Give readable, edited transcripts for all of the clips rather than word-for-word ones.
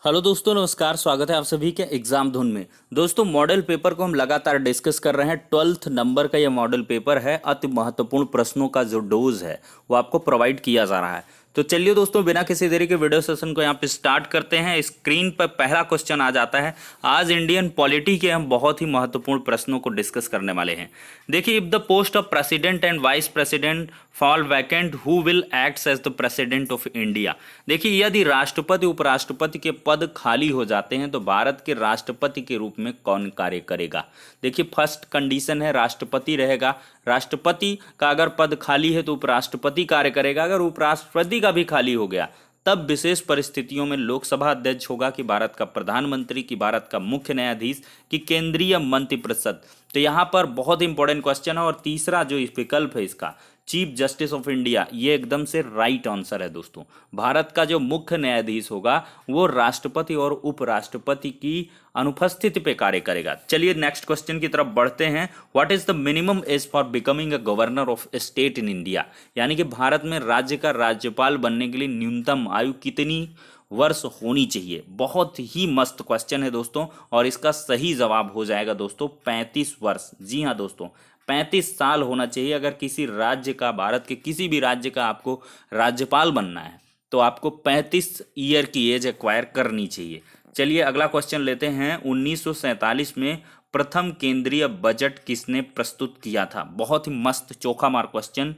Hello दोस्तों, नमस्कार। स्वागत है आप सभी के एग्जाम धुन में। दोस्तों, मॉडल पेपर को हम लगातार डिस्कस कर रहे हैं। 12th नंबर का ये मॉडल पेपर है। अति महत्वपूर्ण प्रश्नों का जो डोज है वो आपको प्रोवाइड किया जा रहा है। तो चलिए दोस्तों, बिना किसी देरी के वीडियो सेशन को यहाँ पे स्टार्ट करते हैं। स्क्रीन पर पहला क्वेश्चन आ जाता है। आज इंडियन पॉलिटी के हम बहुत ही महत्वपूर्ण प्रश्नों को डिस्कस करने वाले हैं। देखिए, if the post of president and vice president fall vacant, who will acts as the president of India. देखिए, यदि राष्ट्रपति उपराष्ट्रपति के पद खाली हो जाते हैं तो भारत के राष्ट्रपति के रूप में कौन कार्य करेगा। देखिए, फर्स्ट कंडीशन है राष्ट्रपति रहेगा। राष्ट्रपति का अगर पद खाली है तो उपराष्ट्रपति कार्य करेगा। अगर उपराष्ट्रपति का भी खाली हो गया तब विशेष परिस्थितियों में लोकसभा अध्यक्ष होगा, कि भारत का प्रधानमंत्री, कि भारत का मुख्य न्यायाधीश, कि केंद्रीय मंत्रिपरिषद। तो यहाँ पर बहुत इंपॉर्टेंट क्वेश्चन है। और तीसरा जो विकल्प है इसका, चीफ जस्टिस ऑफ इंडिया, ये एकदम से राइट आंसर है दोस्तों। भारत का जो मुख्य न्यायाधीश होगा वो राष्ट्रपति और उपराष्ट्रपति की अनुपस्थिति पे कार्य करेगा। चलिए नेक्स्ट क्वेश्चन की तरफ बढ़ते हैं। What is the minimum age for becoming a governor of state in India. यानी कि भारत में राज्य का राज्यपाल बनने के लिए न्यूनतम आयु कितनी वर्ष होनी चाहिए। बहुत ही मस्त क्वेश्चन है दोस्तों, और इसका सही जवाब हो जाएगा दोस्तों 35 वर्ष। जी हाँ दोस्तों, 35 साल होना चाहिए। अगर किसी राज्य का, भारत के किसी भी राज्य का आपको राज्यपाल बनना है तो आपको 35 ईयर की एज एक्वायर करनी चाहिए। चलिए अगला क्वेश्चन लेते हैं। 1947 में प्रथम केंद्रीय बजट किसने प्रस्तुत किया था। बहुत ही मस्त चोखा मार क्वेश्चन।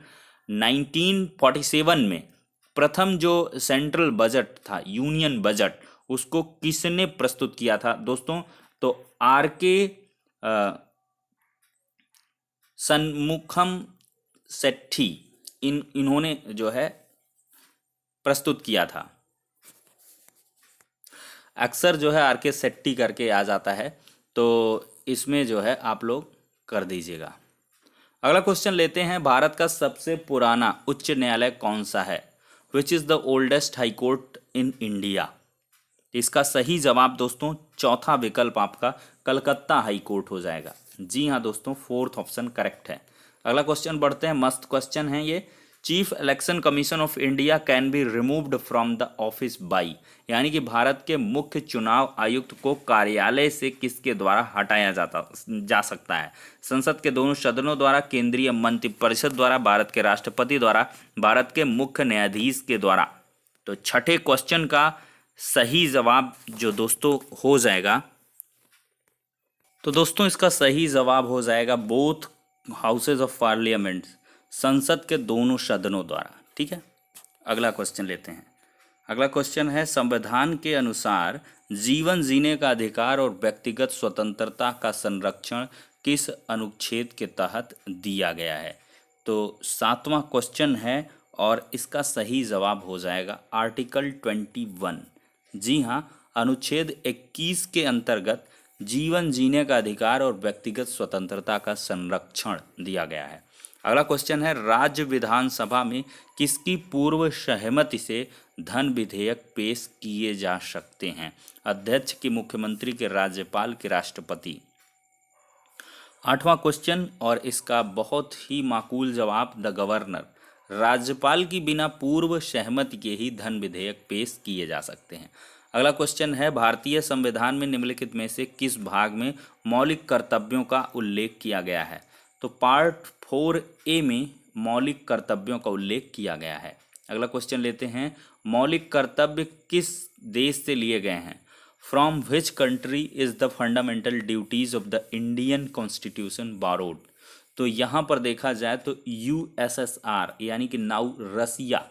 1947 में प्रथम जो सेंट्रल बजट था, यूनियन बजट, उसको किसने प्रस्तुत किया था दोस्तों। तो आर के सन्मुखम सेट्ठी, इन्होंने जो है प्रस्तुत किया था। अक्सर जो है आर के सेट्टी करके आ जाता है, तो इसमें जो है आप लोग कर दीजिएगा। अगला क्वेश्चन लेते हैं। भारत का सबसे पुराना उच्च न्यायालय कौन सा है। Which is the oldest high court in India. इसका सही जवाब दोस्तों चौथा विकल्प आपका कलकत्ता हाई कोर्ट हो जाएगा। जी हाँ दोस्तों, फोर्थ ऑप्शन करेक्ट है। अगला क्वेश्चन बढ़ते हैं। मस्त क्वेश्चन है ये। Chief election commission of India can be removed from the office by. यानी कि भारत के मुख्य चुनाव आयुक्त को कार्यालय से किसके द्वारा हटाया जा सकता है। संसद के दोनों सदनों द्वारा, केंद्रीय मंत्रिपरिषद द्वारा, भारत के राष्ट्रपति द्वारा, भारत के मुख्य न्यायाधीश के द्वारा। तो छठे क्वेश्चन का सही जवाब जो दोस्तों हो जाएगा, तो दोस्तों इसका सही जवाब हो जाएगा बोथ हाउसेज ऑफ पार्लियामेंट, संसद के दोनों सदनों द्वारा। ठीक है, अगला क्वेश्चन लेते हैं। अगला क्वेश्चन है, संविधान के अनुसार जीवन जीने का अधिकार और व्यक्तिगत स्वतंत्रता का संरक्षण किस अनुच्छेद के तहत दिया गया है। तो सातवां क्वेश्चन है और इसका सही जवाब हो जाएगा आर्टिकल 21। जी हाँ, अनुच्छेद 21 के अंतर्गत जीवन जीने का अधिकार और व्यक्तिगत स्वतंत्रता का संरक्षण दिया गया है। अगला क्वेश्चन है, राज्य विधानसभा में किसकी पूर्व सहमति से धन विधेयक पेश किए जा सकते हैं। अध्यक्ष, की मुख्यमंत्री, के राज्यपाल, के राष्ट्रपति। आठवां क्वेश्चन और इसका बहुत ही माकूल जवाब द गवर्नर। राज्यपाल की बिना पूर्व सहमति के ही धन विधेयक पेश किए जा सकते हैं। अगला क्वेश्चन है, भारतीय संविधान में निम्नलिखित में से किस भाग में मौलिक कर्तव्यों का उल्लेख किया गया है। तो पार्ट 4A में मौलिक कर्तव्यों का उल्लेख किया गया है। अगला क्वेश्चन लेते हैं, मौलिक कर्तव्य किस देश से लिए गए हैं। From which country is the fundamental duties of the Indian constitution borrowed. तो यहाँ पर देखा जाए तो USSR, यानी कि नाउ रसिया,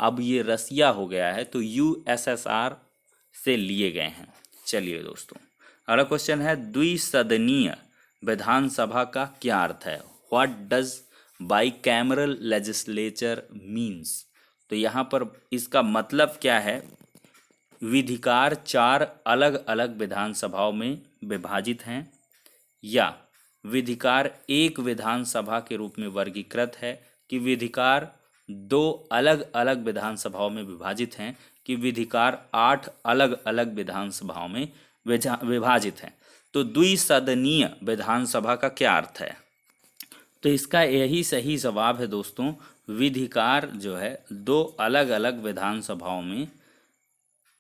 अब ये रसिया हो गया है, तो USSR से लिए गए हैं। चलिए दोस्तों, अगला क्वेश्चन है, द्विसदनीय विधानसभा का क्या अर्थ है। What does bicameral legislature means. तो यहाँ पर इसका मतलब क्या है। विधिकार 4 अलग अलग विधानसभाओं में विभाजित हैं, या विधिकार एक विधानसभा के रूप में वर्गीकृत है, कि विधिकार 2 अलग अलग विधानसभाओं में विभाजित हैं, कि विधिकार 8 अलग अलग विधानसभाओं में विभाजित हैं। तो द्विसदनीय विधानसभा का क्या अर्थ है। तो इसका यही सही जवाब है दोस्तों, विधिकार जो है 2 अलग अलग विधानसभाओं में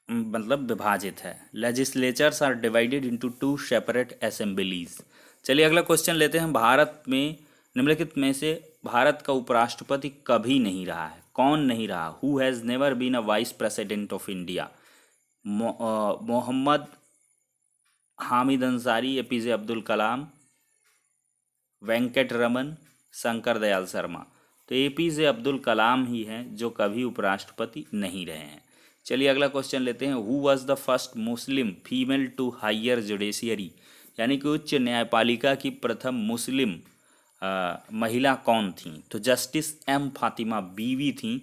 मतलब विभाजित है। Legislatures are divided into two separate assemblies. चलिए अगला क्वेश्चन लेते हैं। भारत में निम्नलिखित में से भारत का उपराष्ट्रपति कभी नहीं रहा है? कौन नहीं रहा? Who has never been a vice president of India? Mohammad Hamid Ansari, APJ Abdul Kalam, Venkataraman, Shankar Dayal Sharma. तो एपीजे अब्दुल कलाम ही हैं जो कभी उपराष्ट्रपति नहीं रहे हैं। चलिए अगला क्वेश्चन लेते हैं। Who was the first Muslim female to higher judiciary? यानी कि उच्च न्यायपालिका की प्रथम मुस्लिम महिला कौन थी? तो जस्टिस एम फातिमा बीवी थी,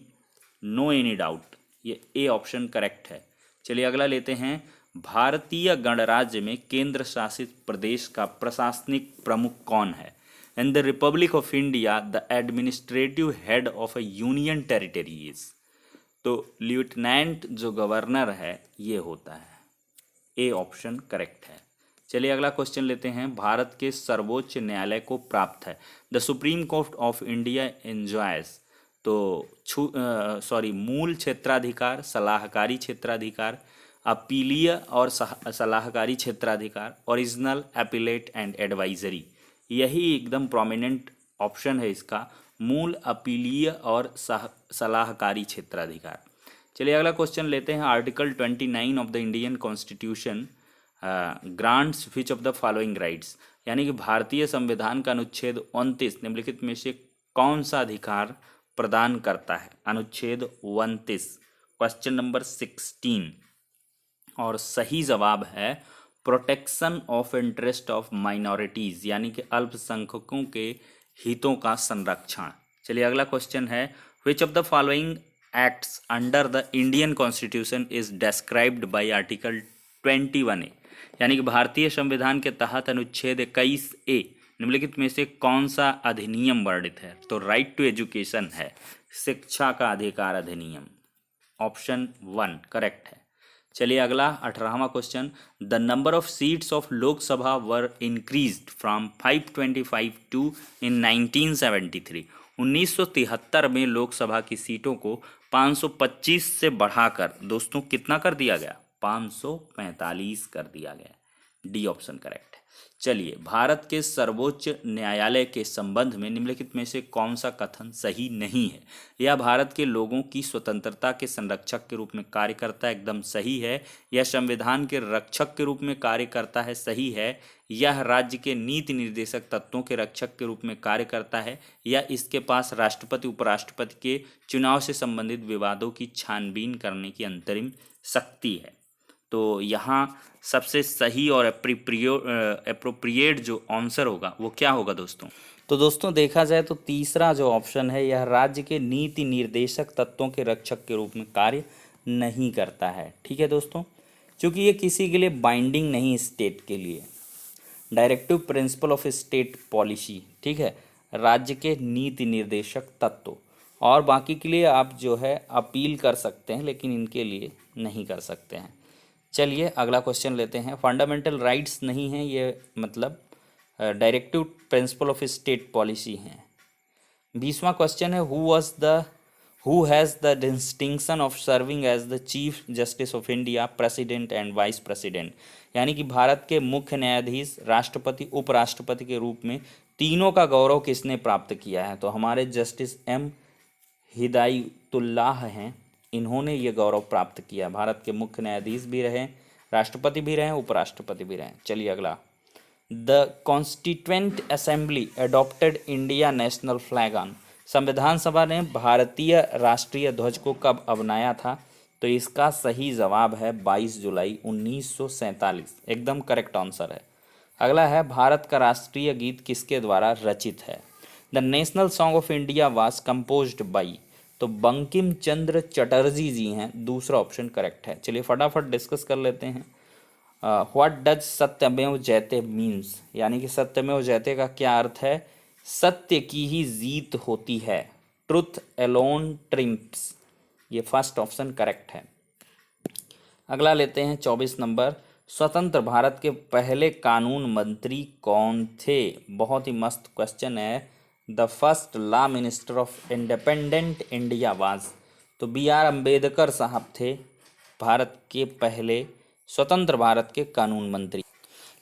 नो एनी डाउट। ये ए ऑप्शन करेक्ट है। चलिए अगला लेते हैं। भारतीय गणराज्य में केंद्र शासित प्रदेश का प्रशासनिक प्रमुख कौन है? In the Republic of India the administrative head of a union territory is. तो लेफ्टिनेंट जो गवर्नर है ये होता है। ए ऑप्शन करेक्ट है। चलिए अगला क्वेश्चन लेते हैं। भारत के सर्वोच्च न्यायालय को प्राप्त है। The supreme court of India enjoys. तो मूल क्षेत्राधिकार, सलाहकारी क्षेत्राधिकार, अपीलीय और सलाहकारी क्षेत्राधिकार, ओरिजिनल, अपीलेट एंड एडवाइजरी। यही एकदम प्रोमिनेंट ऑप्शन है इसका, मूल, अपीलीय और सलाहकारी क्षेत्राधिकार। चलिए अगला क्वेश्चन लेते हैं। Article 29 of the Indian constitution grants which of the following rights? यानी कि भारतीय संविधान का अनुच्छेद 29 निम्नलिखित में से कौन सा अधिकार प्रदान करता है? अनुच्छेद 29, क्वेश्चन नंबर 16। और सही जवाब है protection of interest of minorities, यानी कि अल्पसंख्यकों के हितों का संरक्षण। चलिए अगला क्वेश्चन है। Which of the following acts under the Indian constitution is described bye article 21A? यानी कि भारतीय संविधान के तहत अनुच्छेद 21A निम्नलिखित में से कौन सा अधिनियम वर्णित है? तो राइट टू एजुकेशन है, शिक्षा का अधिकार अधिनियम। ऑप्शन 1 करेक्ट है। चलिए अगला 18वां question. The number of seats of Lok Sabha were increased from 525 to in 1973। 1973 में लोकसभा की सीटों को 525 से बढ़ाकर दोस्तों कितना कर दिया गया? 545 कर दिया गया। डी ऑप्शन करेक्ट है। चलिए भारत के सर्वोच्च न्यायालय के संबंध में निम्नलिखित में से कौन सा कथन सही नहीं है? यह भारत के लोगों की स्वतंत्रता के संरक्षक के रूप में कार्य करता है, एकदम सही है। यह संविधान के रक्षक के रूप में कार्य करता है, सही है। यह राज्य के नीति निर्देशक तत्वों के रक्षक के रूप में कार्य करता है, या इसके पास राष्ट्रपति उपराष्ट्रपति के चुनाव से संबंधित विवादों की छानबीन करने की अंतरिम शक्ति है। तो यहाँ सबसे सही और एप्रोप्रिएट जो आंसर होगा वो क्या होगा दोस्तों? तो दोस्तों देखा जाए तो तीसरा जो ऑप्शन है, यह राज्य के नीति निर्देशक तत्वों के रक्षक के रूप में कार्य नहीं करता है। ठीक है दोस्तों, क्योंकि ये किसी के लिए बाइंडिंग नहीं, स्टेट के लिए directive principle of state policy. ठीक है, राज्य के नीति निर्देशक तत्व, और बाकी के लिए आप जो है अपील कर सकते हैं, लेकिन इनके लिए नहीं कर सकते हैं। चलिए अगला क्वेश्चन लेते हैं। फंडामेंटल राइट्स नहीं है ये, मतलब directive principle of state policy हैं। 20वां क्वेश्चन है। Who has the distinction of serving as the chief justice of India, president and vice president? यानी कि भारत के मुख्य न्यायाधीश, राष्ट्रपति, उपराष्ट्रपति के रूप में तीनों का गौरव किसने प्राप्त किया है? तो हमारे जस्टिस एम हिदायतुल्लाह हैं, इन्होंने ये गौरव प्राप्त किया। भारत के मुख्य न्यायाधीश भी रहे, राष्ट्रपति भी रहे, उपराष्ट्रपति भी रहे। चलिए अगला। The constituent assembly adopted India national flag on? संविधान सभा ने भारतीय राष्ट्रीय ध्वज को कब अपनाया था? तो इसका सही जवाब है 22 जुलाई 1947, एकदम करेक्ट आंसर है। अगला है। भारत का राष्ट्रीय गीत किसके द्वारा रचित है? The national song of India was composed by? तो बंकिम चंद्र चटर्जी जी हैं, दूसरा ऑप्शन करेक्ट है। चलिए फटाफट डिस्कस कर लेते हैं। व्हाट डज सत्यमेव जयते मीन्स? यानी कि सत्यमेव जयते का क्या अर्थ है? सत्य की ही जीत होती है, ट्रुथ एलोन ट्रिम्प्स। ये फर्स्ट ऑप्शन करेक्ट है। अगला लेते हैं 24 नंबर। स्वतंत्र भारत के पहले कानून मंत्री कौन थे? बहुत ही मस्त क्वेश्चन है। The first law minister of independent India was? तो बी आर अम्बेडकर साहब थे। भारत के पहले स्वतंत्र भारत के कानून मंत्री।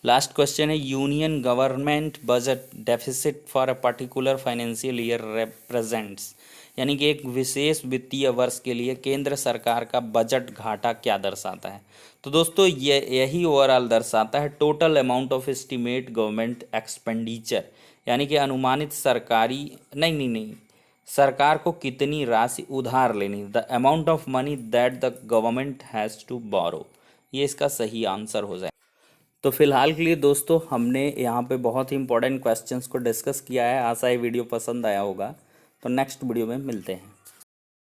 लास्ट क्वेश्चन है, union government budget deficit for a particular financial year represents, यानी कि एक विशेष वित्तीय वर्ष के लिए केंद्र सरकार का बजट घाटा क्या दर्शाता है। तो दोस्तों यही ओवरऑल दर्शाता है total amount of estimate government expenditure, यानी कि अनुमानित सरकारी नहीं सरकार को कितनी राशि उधार लेनी, the amount of money that the government has to borrow, ये इसका सही आंसर हो जाए। तो फिलहाल के लिए दोस्तों हमने यहाँ पे बहुत ही इंपॉर्टेंट क्वेश्चंस को डिस्कस किया है। आशा है वीडियो पसंद आया होगा। तो नेक्स्ट वीडियो में मिलते हैं।